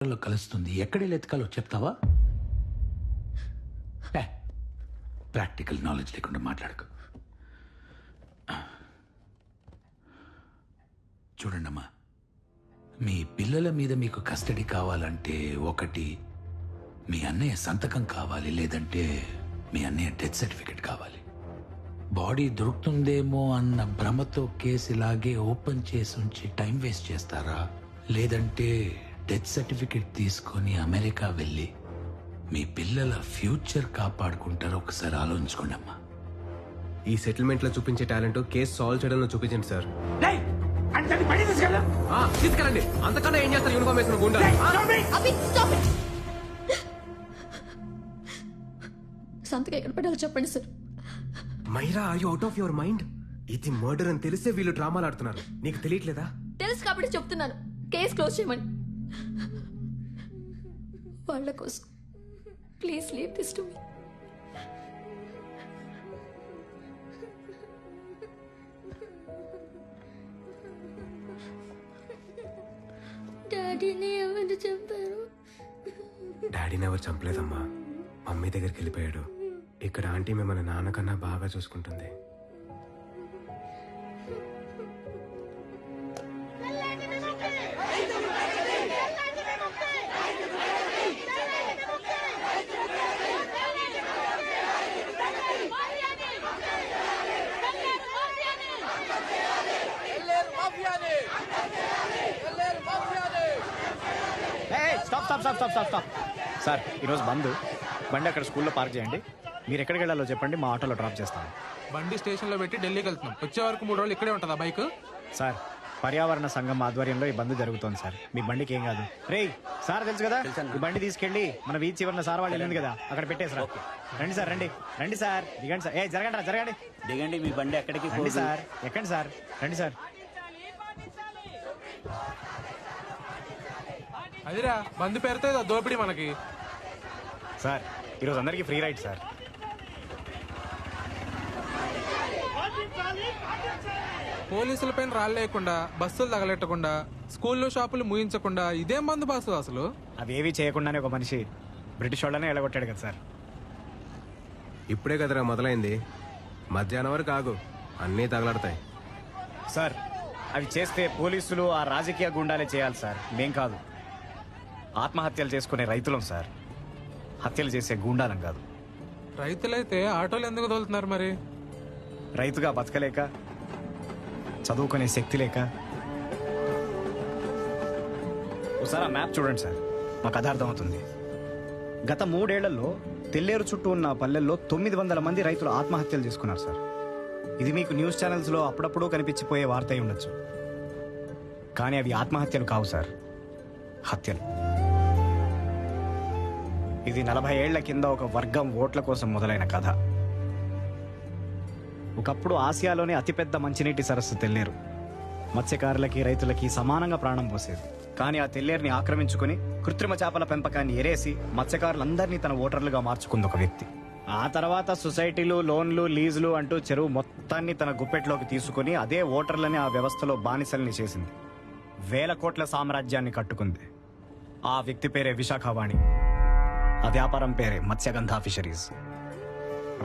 కలుస్తుంది. ఎక్కడెళ్ళి ఎతకాలో చెప్తావా? Practical knowledge లేకుండా మాట్లాడకు. చూడండమ్మా, మీ పిల్లల మీద మీకు కస్టడీ కావాలంటే ఒకటి మీ అన్నయ్య సంతకం కావాలి, లేదంటే మీ అన్నయ్య డెత్ సర్టిఫికెట్ కావాలి. బాడీ దొరుకుతుందేమో అన్న భ్రమతో కేసు ఇలాగే ఓపెన్ చేసి ఉంచి టైం వేస్ట్ చేస్తారా, లేదంటే డెత్ సర్టిఫికెట్ తీసుకొని అమెరికా వెళ్ళి మీ పిల్లల ఫ్యూచర్ కాపాడుకుంటారో ఒకసారి ఆలోచించుకోండి అమ్మా. ఈ సెటిల్మెంట్ లో చూపించే టాలెంట్ కేసు సాల్వ్ చేయడంలో చూపించండి సార్. తీసుకెళ్ళండి. అంతకన్నా ఏం చేస్తారు యూనిఫామ్ వేసిన గుండా? సంతకం ఎక్కడ పెట్టాలో చెప్పండి sir. Myra, are you out of your mind? ఇది మర్డర్ అని తెలిసే వీళ్ళు డ్రామాలు ఆడుతున్నారు. నీకు తెలియట్లేదా? తెలుసు కాబట్టి చెప్తున్నాను, కేసు క్లోజ్ చేయమని. వాళ్ళ కోసం please leave this to me. డాడీని ఎవరు చంపారు? డాడీని ఎవరు చంపలేదమ్మా, మమ్మీ దగ్గరికి వెళ్ళిపోయాడు. ఇక్కడ ఆంటీ మిమ్మల్ని నాన్నకన్నా బాగా చూసుకుంటుంది. స్టాప్. సార్, ఈరోజు బండి అక్కడ స్కూల్లో పార్క్ చేయండి. మీరు ఎక్కడికి వెళ్ళాలో చెప్పండి, మా ఆటోలో డ్రాప్ చేస్తాను. బండి స్టేషన్లో పెట్టి ఢిల్లీకి వెళ్తున్నాం. వచ్చే వరకు 3 రోజులు ఇక్కడే ఉంటుందా బైక్? సార్, పర్యావరణ సంఘం ఆధ్వర్యంలో ఈ బంద్ జరుగుతోంది సార్. మీ బండికి ఏం కాదు. రేయ్ సార్, తెలుసు కదా, ఈ బండి తీసుకెళ్ళి మన వీధి చివరిన సార్ వాళ్ళు వెళ్ళింది కదా, అక్కడ పెట్టేసారు. రండి సార్, రండి సార్, దిగండి సార్. జరగండి. దిగండి, మీ బండి ఎక్కడికి రండి సార్, ఎక్కండి సార్, రండి సార్. అదిరా బంద్ పేరుతో ఏదో దోపిడీ మనకి. సార్, ఈరోజు అందరికీ ఫ్రీ రైడ్ సార్. పోలీసుల పైన రాళ్ళేయకుండా, బస్సులు తగలెట్టకుండా, స్కూల్లో షాపులు ముగించకుండా ఇదేం బంద్ బాసు అసలు? అవేవి చేయకుండానే ఒక మనిషి బ్రిటిష్ వాళ్ళనే ఎలగొట్టాడు కదా సార్. ఇప్పుడే కదరా మొదలైంది, మధ్యాహ్నం వరకు ఆగు, అన్నీ తగలడతాయి. సార్, అవి చేస్తే పోలీసులు ఆ రాజకీయ గుండాలే చేయాలి సార్, మేం కాదు. ఆత్మహత్యలు చేసుకునే రైతులం సార్, హత్యలు చేసే గూండాలం కాదు. రైతులైతే ఆటోలు ఎందుకు తోలుతున్నారు మరి? రైతుగా బతకలేక, చదువుకునే శక్తి లేక. ఒకసారి ఆ మ్యాప్ చూడండి సార్, మాకు కథ అర్థమవుతుంది. గత 3 ఏళ్లలో తెల్లేరు చుట్టూ ఉన్న పల్లెల్లో 900 మంది రైతులు ఆత్మహత్యలు చేసుకున్నారు సార్. ఇది మీకు న్యూస్ ఛానల్స్లో అప్పుడప్పుడు కనిపించిపోయే వార్త అయి ఉండొచ్చు, కానీ అవి ఆత్మహత్యలు కావు సార్, హత్యలు. ఇది 40 ఏళ్ల కింద ఒక వర్గం ఓట్ల కోసం మొదలైన కథ. ఒకప్పుడు ఆసియాలోనే అతిపెద్ద మంచినీటి సరస్సు తెల్లేరు. మత్స్యకారులకి, రైతులకి సమానంగా ప్రాణం పోసేది. కానీ ఆ తెల్లేరుని ఆక్రమించుకుని కృత్రిమ చేపల పెంపకాన్ని ఎరేసి మత్స్యకారులందరినీ తన ఓటర్లుగా మార్చుకుంది ఒక వ్యక్తి. ఆ తర్వాత సొసైటీలు, లోన్లు, లీజులు అంటూ చెరువు మొత్తాన్ని తన గుప్పెట్లోకి తీసుకుని అదే ఓటర్లని ఆ వ్యవస్థలో బానిసల్ని చేసింది. 1000 కోట్ల సామ్రాజ్యాన్ని కట్టుకుంది. ఆ వ్యక్తి పేరే విశాఖవాణి. ఆ వ్యాపారం పేరే మత్స్యగంధ ఫిషరీస్.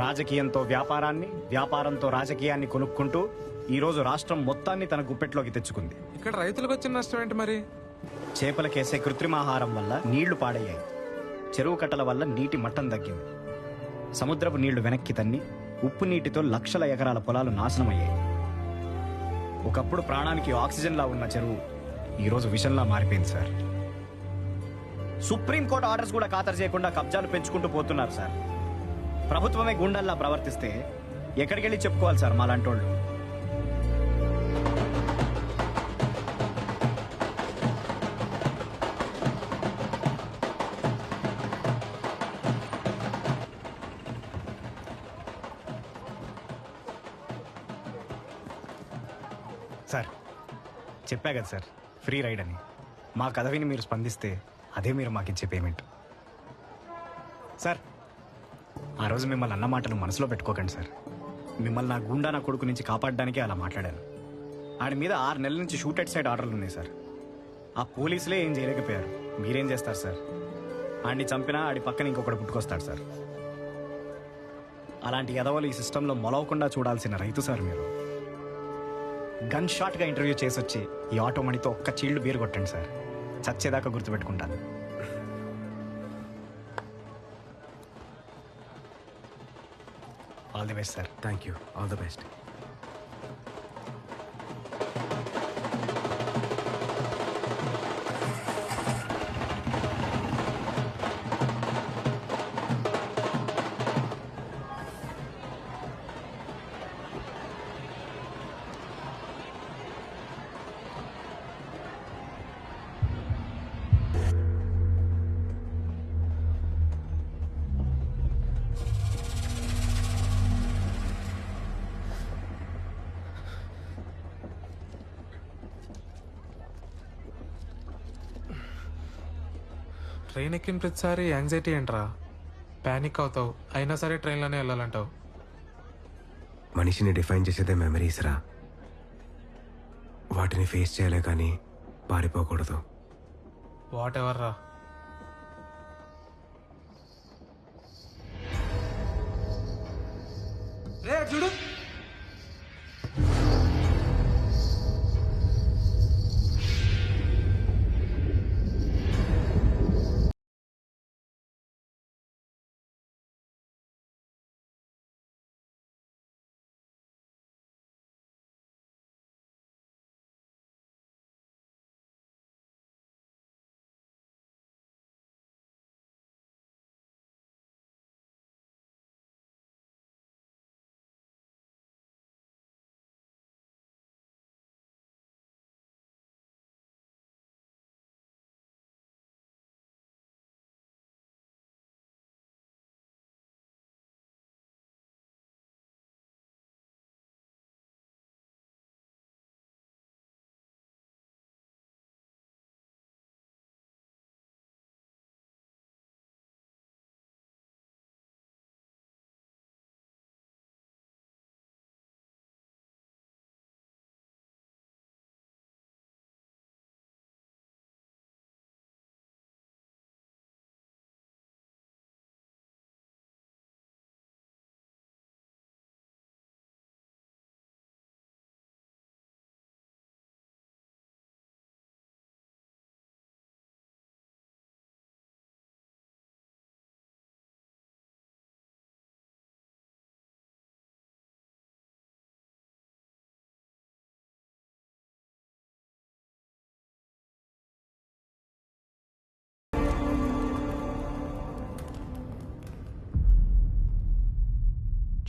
రాజకీయంతో వ్యాపారాన్ని, వ్యాపారంతో రాజకీయాన్ని కొనుక్కుంటూ ఈరోజు రాష్ట్రం మొత్తాన్ని తన గుప్పెట్లోకి తెచ్చుకుంది. ఇక్కడ రైతులకు వచ్చిన నష్టం ఏంటి మరి? చేపలకేసే కృత్రిమాహారం వల్ల నీళ్లు పాడయ్యాయి. చెరువు కట్టల వల్ల నీటి మట్టం తగ్గింది. సముద్రపు నీళ్లు వెనక్కి తన్ని ఉప్పు నీటితో లక్షల ఎకరాల పొలాలు నాశనమయ్యాయి. ఒకప్పుడు ప్రాణానికి ఆక్సిజన్లా ఉన్న చెరువు ఈరోజు విషంలా మారిపోయింది సార్. సుప్రీంకోర్టు ఆర్డర్స్ కూడా ఖాతరు చేయకుండా కబ్జాలు పెంచుకుంటూ పోతున్నారు సార్. ప్రభుత్వమే గుండల్లా ప్రవర్తిస్తే ఎక్కడికి వెళ్ళి చెప్పుకోవాలి సార్ మాలాంటోళ్ళు? సార్, చెప్పా కదా సార్, ఫ్రీ రైడ్ అని. మా కథ విని మీరు స్పందిస్తే అదే మీరు మాకిచ్చే పేమెంట్. సార్, ఆ రోజు మిమ్మల్ని అన్న మాటలు మనసులో పెట్టుకోకండి సార్. మిమ్మల్ని నా గుండా నా కొడుకు నుంచి కాపాడడానికే అలా మాట్లాడాను. ఆడి మీద 6 నెలల నుంచి షూట్ అట్ సైడ్ ఆర్డర్లు ఉన్నాయి సార్. ఆ పోలీసులే ఏం చేయలేకపోయారు. మీరేం చేస్తారు సార్? ఆడిని చంపినా ఆడి పక్కన ఇంకొకటి పుట్టుకొస్తాడు సార్. అలాంటి ఎదవలు ఈ సిస్టంలో మొలవకుండా చూడాల్సిన రైతు సార్ మీరు. గన్ షాట్గా ఇంటర్వ్యూ చేసి వచ్చి ఈ ఆటో మనీతో ఒక్క చీళ్లు బీరు కొట్టండి సార్, చచ్చేదాకా గుర్తుపెట్టుకుంటాను. All the best sir. Thank you, all the best. Train ఎక్కిన ప్రతిసారి యాంగ్జైటీ ఏంట్రా? ప్యానిక్ అవుతావు, అయినా సరే ట్రైన్లోనే వెళ్ళాలంటావు. మనిషిని డిఫైన్ చేసేదే మెమరీస్ రా. వాటిని ఫేస్ చేయలే కానీ పారిపోకూడదు. వాట్ ఎవర్ రా. రే చూడు,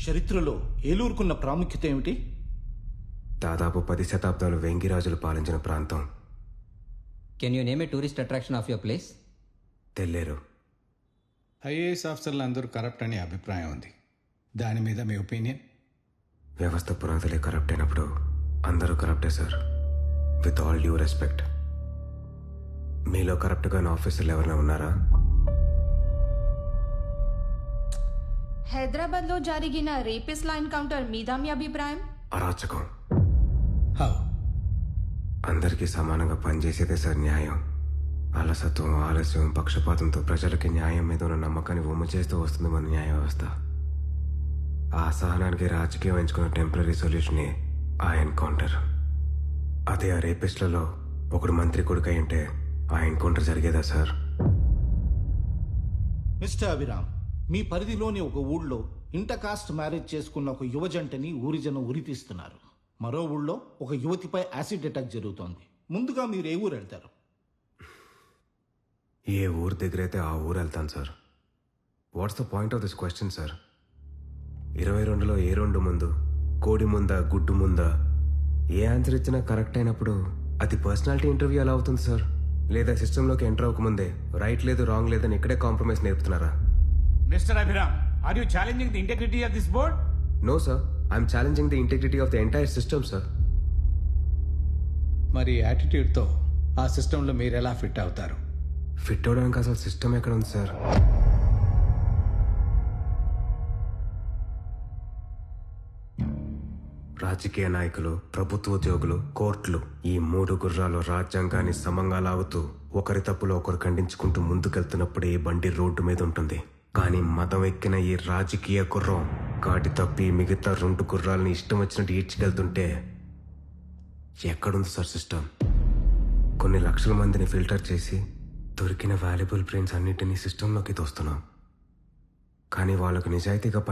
చరిత్రలో ఏలూరుకున్న ప్రాముఖ్యత ఏమిటి? దాదాపు 10 శతాబ్దాలు వెంగిరాజులు పాలించిన ప్రాంతం can you name a tourist attraction of your place? Telleru. IAS ఆఫీసర్లు అందరూ కరప్ట్ అనే అభిప్రాయం ఉంది. దాని మీద మీ ఒపీనియన్? వ్యవస్థ పునాదులే కరప్ట్ అయినప్పుడు అందరూ కరప్టే sir. With all due respect. మీలో కరప్ట్గా ఆఫీసర్లు ఎవరైనా ఉన్నారా? హైదరాబాద్లో జరిగిన రేపిస్ట్ల ఎన్కౌంటర్ మీద మీ అభిప్రాయం? అరాచకం. హౌ? అందరికీ సమానంగా పనిచేసేదే సార్ న్యాయం. అలసత్వం, ఆలస్యం, పక్షపాతంతో ప్రజలకి న్యాయం మీద ఉన్న నమ్మకాన్ని ఉమ్ము చేస్తూ వస్తుంది మన న్యాయ వ్యవస్థ. ఆ అసహనానికి రాజకీయం ఎంచుకున్న టెంపరీ సొల్యూషనే ఆ ఎన్కౌంటర్. అదే ఆ రేపిస్ట్లలో ఒకడు మంత్రి కొడుకు అయింటే ఆ ఎన్కౌంటర్ జరిగేదా సార్? మిస్టర్ అభిరామ్, మీ పరిధిలోని ఒక ఊళ్ళో ఇంటర్ కాస్ట్ మ్యారేజ్ చేసుకున్న ఒక యువజంటని ఊరి జనం ఉరితీస్తున్నారు. మరో ఊళ్ళో ఒక యువతిపై యాసిడ్ అటాక్ జరుగుతోంది. ముందుగా మీరు ఏ ఊరు వెళ్తారు? ఏ ఊరు దగ్గరైతే ఆ ఊరు వెళ్తాను sir. What's the point of this question sir? 22లో ఏ 2 ముందు, కోడి ముందా గుడ్డు ముందా? ఏ ఆన్సర్ ఇచ్చినా కరెక్ట్ అయినప్పుడు అది పర్సనాలిటీ ఇంటర్వ్యూ ఎలా అవుతుంది సార్? లేదా సిస్టంలోకి ఎంటర్ అవ్వకముందే రైట్ లేదు రాంగ్ లేదని ఇక్కడే compromise నేర్పుతున్నారా? Mr. Abhiram, are you challenging the integrity of this board? No, sir. I'm challenging the integrity of the entire system, sir. మరి యాటిట్యూడ్తో ఆ సిస్టంలో మీరు ఎలా ఫిట్ అవుతారు? ఫిట్ అవడానికి అసలు సిస్టమ్ ఎక్కడ ఉంది సార్? రాజకీయ నాయకులు, ప్రభుత్వ ఉద్యోగులు, కోర్టులు, ఈ 3 గుర్రాలు రాజ్యాంగాన్ని సమంగా లాగుతూ ఒకరి తప్పులో ఒకరు ఖండించుకుంటూ ముందుకెళ్తున్నప్పుడే ఈ బండి రోడ్డు మీద ఉంటుంది. కానీ మతం ఎక్కిన ఈ రాజకీయ గుర్రం కాటి తప్పి మిగతా 2 గుర్రాలని ఇష్టం వచ్చినట్టు ఈడ్చుకెళ్తుంటే ఎక్కడుంది సార్ సిస్టమ్? కొన్ని లక్షల మందిని ఫిల్టర్ చేసి దొరికిన వాల్యుబుల్ బ్రెయిన్స్ అన్నిటినీ సిస్టంలోకి తోస్తున్నాం. కానీ వాళ్ళకు నిజాయితీగా